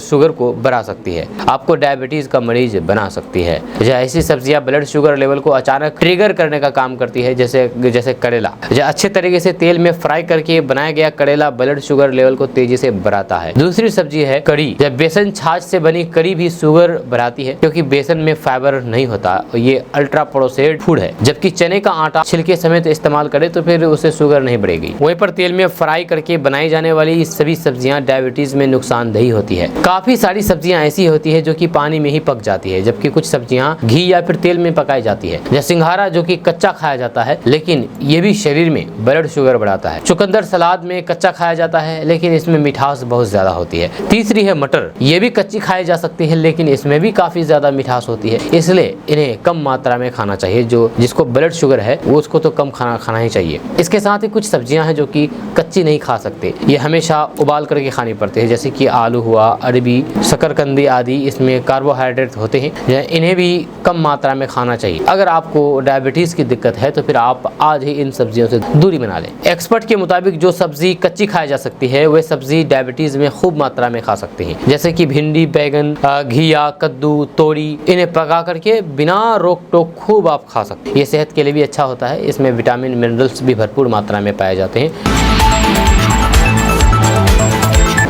शुगर को बढ़ा सकती है, आपको डायबिटीज का मरीज बना सकती है। ऐसी सब्जियां ब्लड शुगर लेवल को अचानक ट्रिगर करने का काम करती है, जैसे करेला। अच्छे तरीके से तेल में फ्राई करके बनाया गया करेला ब्लड शुगर लेवल को तेजी से बढ़ाता है। दूसरी सब्जी है कड़ी। जब बेसन छाछ से बनी कड़ी भी शुगर बढ़ाती है, क्योंकि बेसन में फाइबर नहीं होता, ये अल्ट्रा प्रोसेस्ड फूड है। जबकि चने का आटा छिलके समेत इस्तेमाल करे तो फिर उसे शुगर नहीं बढ़ेगी। वहीं पर तेल में फ्राई करके बनाई जाने वाली सभी सब्जियां डायबिटीज में नुकसानदेही होती है। काफी सारी सब्जियां ऐसी होती है जो कि पानी में ही पक जाती है, जबकि कुछ सब्जियां घी या फिर तेल में पकाई जाती है। जैसे सिंघारा जो कि कच्चा खाया जाता है, लेकिन ये भी शरीर में ब्लड शुगर बढ़ाता है। चुकंदर सलाद में कच्चा खाया जाता है, लेकिन इसमें मिठास बहुत ज्यादा होती है। तीसरी है मटर। ये भी कच्ची खाई जा सकती है, लेकिन इसमें भी काफी ज्यादा मिठास होती है, इसलिए इन्हें कम मात्रा में खाना चाहिए। जिसको ब्लड शुगर है वो उसको तो कम खाना ही चाहिए। इसके साथ ही कुछ सब्जियां हैं जो कि कच्ची नहीं खा सकते, ये हमेशा उबाल करके खानी पड़ती है, जैसे कि आलू हुआ, अरबी, शकरकंदी आदि। इसमें कार्बोहाइड्रेट होते हैं, इन्हें भी कम मात्रा में खाना चाहिए। अगर आपको डायबिटीज की दिक्कत है तो फिर आप आज ही इन सब्जियों से दूरी बना लें। एक्सपर्ट के मुताबिक जो सब्जी कच्ची खाई जा सकती है वे सब्जी डायबिटीज में खूब मात्रा में खा सकते हैं, जैसे कि भिंडी, बैगन, घिया, कद्दू, तोरी। इन्हें पका करके बिना रोक टोक खूब आप खा सकते हैं। ये सेहत के लिए भी अच्छा होता है, इसमें विटामिन मिनरल्स भी भरपूर मात्रा में पाए जाते हैं।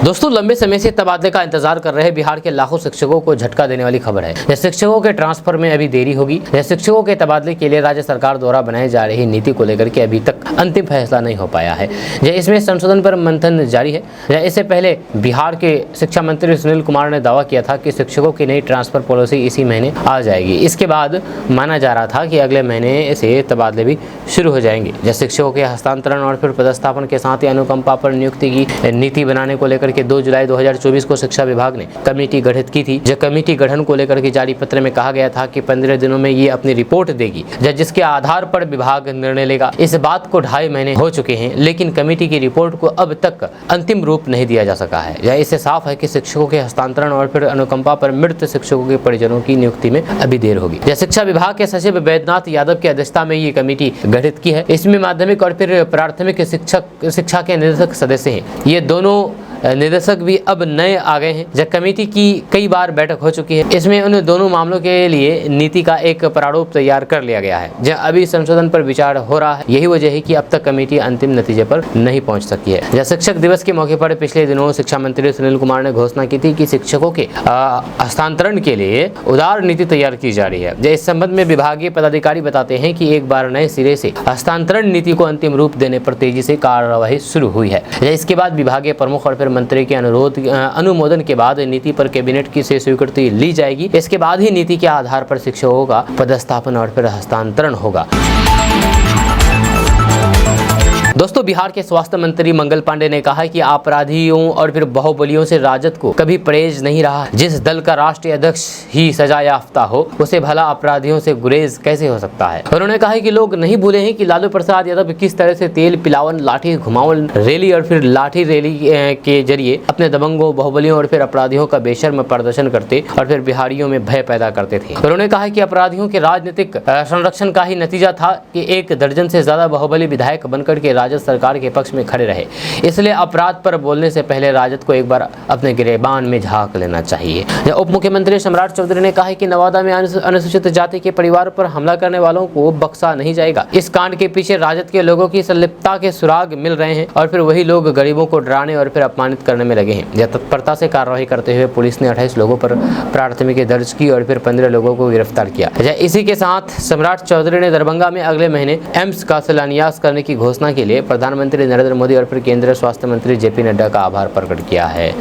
दोस्तों, लंबे समय से तबादले का इंतजार कर रहे बिहार के लाखों शिक्षकों को झटका देने वाली खबर है। शिक्षकों के ट्रांसफर में अभी देरी होगी। शिक्षकों के तबादले के लिए राज्य सरकार द्वारा बनाई जा रही नीति को लेकर के अभी तक अंतिम फैसला नहीं हो पाया है। इसमें संशोधन पर मंथन जारी है। इससे पहले बिहार के शिक्षा मंत्री सुनील कुमार ने दावा किया था कि शिक्षकों की नई ट्रांसफर पॉलिसी इसी महीने आ जाएगी। इसके बाद माना जा रहा था कि अगले महीने से तबादले भी शुरू हो जाएंगे। शिक्षकों के हस्तांतरण और फिर पदस्थापन के साथ ही अनुकंपा पर नियुक्ति की नीति बनाने को लेकर के 2 जुलाई 2024 को शिक्षा विभाग ने कमेटी गठित की थी। कमेटी गठन को लेकर के जारी पत्र में कहा गया था कि 15 दिनों में ये अपनी रिपोर्ट देगी, जिसके आधार पर विभाग निर्णय लेगा। इस बात को 2.5 महीने हो चुके हैं, लेकिन कमेटी की रिपोर्ट को अब तक अंतिम रूप नहीं दिया जा सका है। इससे साफ है कि शिक्षकों के हस्तांतरण और फिर अनुकंपा पर मृत शिक्षकों के परिजनों की नियुक्ति में अभी देर होगी। शिक्षा विभाग के सचिव वैद्यनाथ यादव की अध्यक्षता में ये कमेटी गठित की है। इसमें माध्यमिक और फिर प्राथमिक शिक्षा के निदेशक सदस्य हैं। ये दोनों निदेशक भी अब नए आ गए हैं। कमेटी की कई बार बैठक हो चुकी है। इसमें उन दोनों मामलों के लिए नीति का एक प्रारूप तैयार कर लिया गया है। अभी संशोधन पर विचार हो रहा है। यही वजह है कि अब तक कमेटी अंतिम नतीजे पर नहीं पहुंच सकी है। शिक्षक दिवस के मौके पर पिछले दिनों शिक्षा मंत्री सुनील कुमार ने घोषणा की थी कि शिक्षकों के हस्तांतरण के लिए उदार नीति तैयार की जा रही है। इस संबंध में विभागीय पदाधिकारी बताते हैं कि एक बार नए सिरे से हस्तांतरण नीति को अंतिम रूप देने पर तेजी से कार्यवाही शुरू हुई है। इसके बाद विभागीय प्रमुख और फिर मंत्री के अनुमोदन के बाद नीति पर कैबिनेट की से स्वीकृति ली जाएगी। इसके बाद ही नीति के आधार पर शिक्षकों का पदस्थापन और फिर हस्तांतरण होगा। दोस्तों, बिहार के स्वास्थ्य मंत्री मंगल पांडे ने कहा है कि अपराधियों और फिर बाहुबलियों से राजद को कभी परहेज नहीं रहा। जिस दल का राष्ट्रीय अध्यक्ष ही सजा याफ्ता हो, उसे भला अपराधियों से गुरेज कैसे हो सकता है। उन्होंने कहा है कि लोग नहीं भूले हैं कि लालू प्रसाद यादव किस तरह से तेल पिलावन, लाठी घुमावन रैली और फिर लाठी रैली के जरिए अपने दबंगों, बाहुबलियों और फिर अपराधियों का बेशर्म प्रदर्शन करते और फिर बिहारियों में भय पैदा करते थे। उन्होंने कहा कि अपराधियों के राजनीतिक संरक्षण का ही नतीजा था कि 1 दर्जन से ज्यादा बाहुबली विधायक बनकर के राजद सरकार के पक्ष में खड़े रहे। इसलिए अपराध पर बोलने से पहले राजद को एक बार अपने गिरेबान में झांक लेना चाहिए। उप मुख्यमंत्री सम्राट चौधरी ने कहा है कि नवादा में अनुसूचित जाति के परिवार पर हमला करने वालों को बख्शा नहीं जाएगा। इस कांड के पीछे राजद के लोगों की संलिप्तता के सुराग मिल रहे हैं और फिर वही लोग गरीबों को डराने और फिर अपमानित करने में लगे हैं। तत्परता से कार्रवाई करते हुए पुलिस ने 28 लोगों पर प्राथमिकी दर्ज की और फिर 15 लोगों को गिरफ्तार किया। इसी के साथ सम्राट चौधरी ने दरभंगा में अगले महीने एम्स का शिलान्यास करने की घोषणा के लिए प्रधानमंत्री नरेंद्र मोदी और फिर केंद्रीय स्वास्थ्य मंत्री जेपी नड्डा का आभार प्रकट किया है।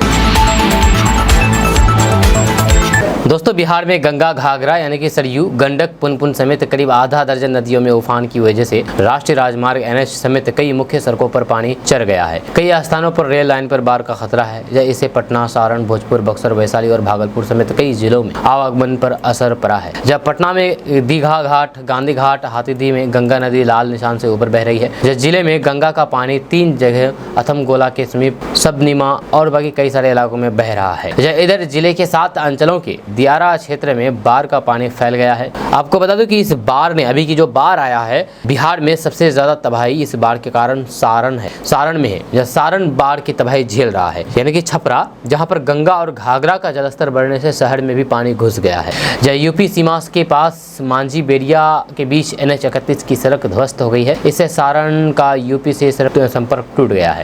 दोस्तों, बिहार में गंगा, घाघरा यानी कि सरयू, गंडक, पुनपुन समेत करीब आधा दर्जन नदियों में उफान की वजह से राष्ट्रीय राजमार्ग NH समेत कई मुख्य सड़कों पर पानी चढ़ गया है। कई स्थानों पर रेल लाइन पर बाढ़ का खतरा है। इससे पटना, सारण, भोजपुर, बक्सर, वैशाली और भागलपुर समेत कई जिलों में आवागमन पर असर पड़ा है। जब पटना में दीघा घाट, गांधी घाट, हाथीदीह में गंगा नदी लाल निशान से ऊपर बह रही है। जिस जिले में गंगा का पानी 3 जगह अथमगोला के समीप, सबनीमा और बाकी कई सारे इलाकों में बह रहा है। इधर जिले के 7 अंचलों के दियारा क्षेत्र में बाढ़ का पानी फैल गया है। आपको बता दूं कि इस बाढ़ ने, अभी की जो बाढ़ आया है बिहार में, सबसे ज्यादा तबाही इस बाढ़ के कारण सारण में है। सारण बाढ़ की तबाही झेल रहा है, यानी कि छपरा, जहां पर गंगा और घाघरा का जलस्तर बढ़ने से शहर में भी पानी घुस गया है। यूपी सीमा के पास मांझी बेरिया के बीच NH 31 की सड़क ध्वस्त हो गई है। इससे सारण का यूपी से सड़क संपर्क टूट गया है।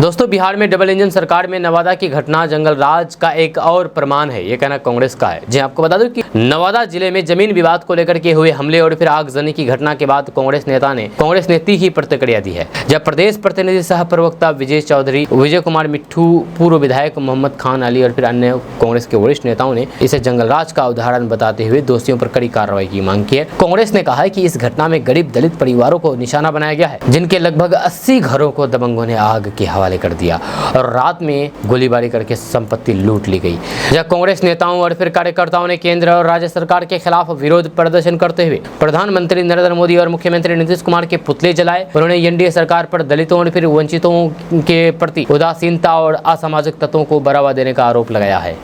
दोस्तों, बिहार में डबल इंजन सरकार में नवादा की घटना जंगल राज का एक और प्रमाण है, ये कहना कांग्रेस का है। जी आपको बता दूं कि नवादा जिले में जमीन विवाद को लेकर के हुए हमले और फिर आगजनी की घटना के बाद कांग्रेस ने तीखी प्रतिक्रिया दी है। जब प्रदेश प्रतिनिधि सह प्रवक्ता विजय चौधरी, विजय कुमार मिट्ठू, पूर्व विधायक मोहम्मद खान अली और फिर अन्य कांग्रेस के वरिष्ठ नेताओं ने इसे जंगल राज का उदाहरण बताते हुए दोषियों पर कड़ी कार्रवाई की मांग की है। कांग्रेस ने कहा है कि इस घटना में गरीब दलित परिवारों को निशाना बनाया गया है, जिनके लगभग 80 घरों को दबंगों ने आग के हवाले कर दिया और रात में गोलीबारी करके संपत्ति लूट ली गई। जब कांग्रेस नेताओं और फिर कार्यकर्ताओं ने केंद्र और राज्य सरकार के खिलाफ विरोध प्रदर्शन करते हुए प्रधानमंत्री नरेंद्र मोदी और मुख्यमंत्री नीतीश कुमार के पुतले जलाए। उन्होंने एनडीए सरकार पर दलितों और फिर वंचितों के प्रति उदासीनता और असामाजिक तत्वों को बढ़ावा देने का आरोप लगाया है।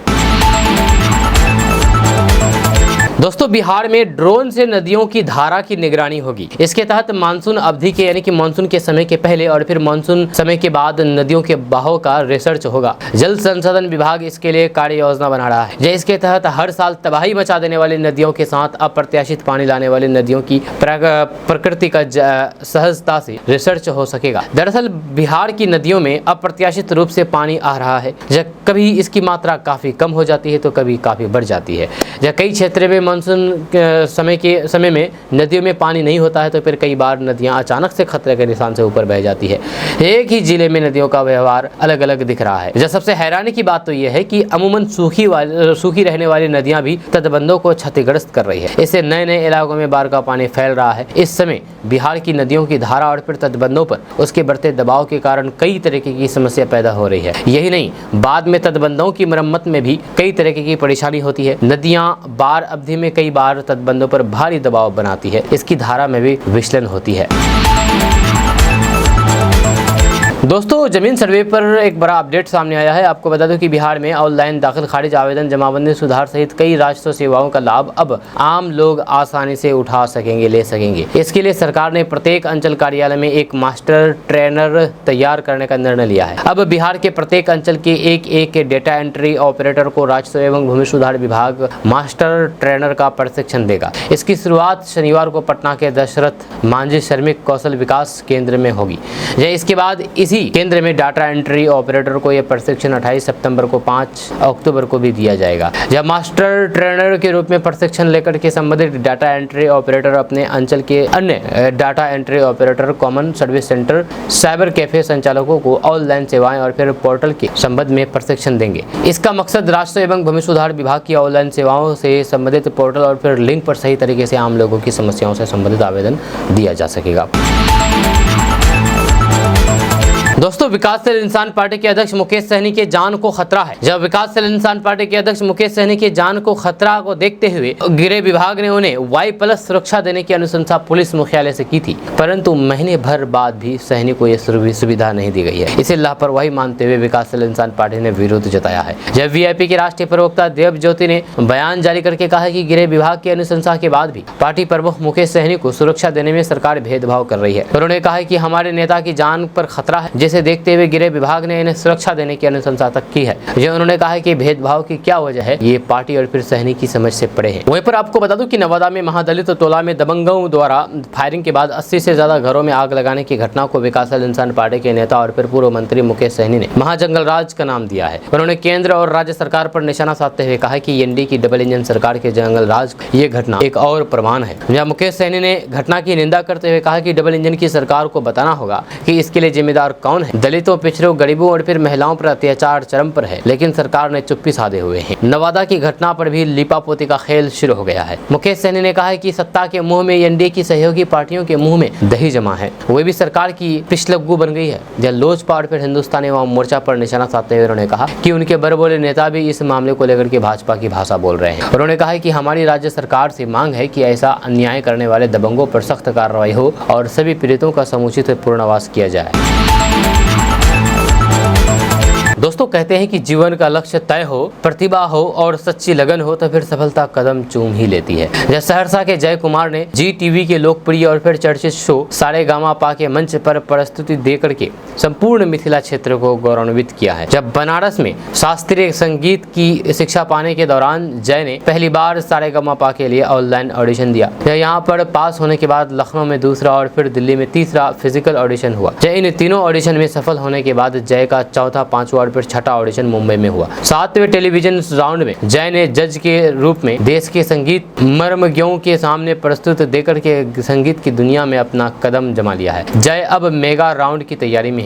दोस्तों, बिहार में ड्रोन से नदियों की धारा की निगरानी होगी। इसके तहत मानसून अवधि के यानी कि मानसून के समय के पहले और फिर मानसून समय के बाद नदियों के बहाव का रिसर्च होगा। जल संसाधन विभाग इसके लिए कार्य योजना बना रहा है। इसके तहत हर साल तबाही मचा देने वाली नदियों के साथ अप्रत्याशित पानी लाने वाली नदियों की प्रकृति का सहजता से रिसर्च हो सकेगा। दरअसल बिहार की नदियों में अप्रत्याशित रूप से पानी आ रहा है। जब कभी इसकी मात्रा काफी कम हो जाती है तो कभी काफी बढ़ जाती है। जब कई क्षेत्रों में मानसून समय में नदियों में पानी नहीं होता है तो फिर कई बार नदियां अचानक से खतरे के निशान से ऊपर बह जाती है। एक ही जिले में नदियों का व्यवहार अलग अलग दिख रहा है। जब सबसे हैरानी की बात तो यह है कि अमूमन सूखी रहने वाली नदियां भी तटबंधों को क्षतिग्रस्त कर रही है। इससे नए नए इलाकों में बाढ़ का पानी फैल रहा है। इस समय बिहार की नदियों की धारा और फिर तटबंधों पर उसके बढ़ते दबाव के कारण कई तरीके की समस्या पैदा हो रही है। यही नहीं, बाद में तटबंधों की मरम्मत में भी कई तरीके की परेशानी होती है। नदियां बाढ़ अवधि में कई बार तटबंधों पर भारी दबाव बनाती है। इसकी धारा में भी विचलन होती है। दोस्तों, जमीन सर्वे पर एक बड़ा अपडेट सामने आया है। आपको बता दूं कि बिहार में ऑनलाइन दाखिल खारिज आवेदन, जमाबंदी सुधार सहित कई राजस्व सेवाओं का लाभ अब आम लोग आसानी से उठा सकेंगे, ले सकेंगे। इसके लिए सरकार ने प्रत्येक अंचल कार्यालय में एक मास्टर ट्रेनर तैयार करने का निर्णय लिया है। अब बिहार के प्रत्येक अंचल के एक डेटा एंट्री ऑपरेटर को राजस्व एवं भूमि सुधार विभाग मास्टर ट्रेनर का प्रशिक्षण देगा। इसकी शुरुआत शनिवार को पटना के दशरथ मांझी श्रमिक कौशल विकास केंद्र में होगी। इसके बाद इसी इसी केंद्र में डाटा एंट्री ऑपरेटर को यह प्रशिक्षण 28 सितंबर को 5 अक्टूबर को भी दिया जाएगा। जब मास्टर ट्रेनर के रूप में प्रशिक्षण लेकर के संबंधित डाटा एंट्री ऑपरेटर अपने अंचल के अन्य data entry operator, common service centre, cyber cafe संचालकों को ऑनलाइन सेवाएं और फिर पोर्टल के संबंध में प्रशिक्षण देंगे। इसका मकसद राष्ट्र एवं भूमि सुधार विभाग की ऑनलाइन सेवाओं से संबंधित पोर्टल और फिर लिंक पर सही तरीके से आम लोगों की समस्याओं से संबंधित आवेदन दिया जा सकेगा। दोस्तों, विकासशील इंसान पार्टी के अध्यक्ष मुकेश सहनी के जान को खतरा है। जब विकासशील इंसान पार्टी के अध्यक्ष मुकेश सहनी के जान को खतरा को देखते हुए गृह विभाग ने उन्हें Y+ सुरक्षा देने की अनुशंसा पुलिस मुख्यालय से की थी, परंतु महीने भर बाद भी सहनी को यह सुविधा नहीं दी गई है। इसे लापरवाही मानते हुए विकासशील इंसान पार्टी ने विरोध जताया है। जब VIP के राष्ट्रीय प्रवक्ता देव ज्योति ने बयान जारी करके कहा कि गृह विभाग की अनुशंसा के बाद भी पार्टी प्रमुख मुकेश सहनी को सुरक्षा देने में सरकार भेदभाव कर रही है। उन्होंने कहा कि हमारे नेता की जान पर खतरा है, जिसे देखते हुए गृह विभाग ने इन्हें सुरक्षा देने की अनुशंसा तक की है। जो उन्होंने कहा है कि भेदभाव की क्या वजह है, ये पार्टी और फिर सहनी की समझ से परे है। वहीं पर आपको बता दूं कि नवादा में महादलित टोला में दबंगों द्वारा फायरिंग के बाद 80 से ज्यादा घरों में आग लगाने की घटना को विकासशील इंसान पार्टी के नेता और फिर पूर्व मंत्री मुकेश सहनी ने महाजंगलराज का नाम दिया है। उन्होंने केंद्र और राज्य सरकार पर निशाना साधते हुए कहा कि एनडीए की डबल इंजन सरकार के जंगलराज ये घटना एक और प्रमाण है। जहां मुकेश सहनी ने घटना की निंदा करते हुए कहा कि डबल इंजन की सरकार को बताना होगा कि इसके लिए जिम्मेदार कौन है। दलितों, पिछड़ों, गरीबों और फिर महिलाओं पर अत्याचार चरम पर है, लेकिन सरकार ने चुप्पी साधे हुए है। नवादा की घटना पर भी लिपापोती का खेल शुरू हो गया है। मुकेश सहनी ने कहा है कि सत्ता के मुंह में एनडीए की सहयोगी पार्टियों के मुंह में दही जमा है, वे भी सरकार की पिछलग्गू बन गई है। जब लोजपा और फिर हिंदुस्तानी अवाम मोर्चा पर निशाना साधते हुए उन्होंने कहा कि उनके बड़े नेता भी इस मामले को लेकर के भाजपा की भाषा बोल रहे हैं। उन्होंने कहा कि हमारी राज्य सरकार से मांग है कि ऐसा अन्याय करने वाले दबंगों पर सख्त कार्रवाई हो और सभी पीड़ितों का समुचित पुनर्वास किया जाए। दोस्तों, कहते हैं कि जीवन का लक्ष्य तय हो, प्रतिभा हो और सच्ची लगन हो तो फिर सफलता कदम चूम ही लेती है। जब सहरसा के जय कुमार ने जी टीवी के लोकप्रिय और फिर चर्चित शो सारेगामापा के मंच पर प्रस्तुति देकर के संपूर्ण मिथिला क्षेत्र को गौरवान्वित किया है। जब बनारस में शास्त्रीय संगीत की शिक्षा पाने के दौरान जय ने पहली बार सारेगामापा के लिए ऑनलाइन ऑडिशन दिया। यहाँ पर पास होने के बाद लखनऊ में दूसरा और फिर दिल्ली में तीसरा फिजिकल ऑडिशन हुआ। इन तीनों ऑडिशन में सफल होने के बाद जय का चौथा, पांचवा और फिर छठा ऑडिशन मुंबई में हुआ। 7वें टेलीविजन राउंड में जय ने जज के रूप में देश के संगीत मर्मज्ञों के सामने प्रस्तुत देकर के संगीत की दुनिया में अपना कदम जमा लिया है। जय अब मेगा राउंड की तैयारी में है।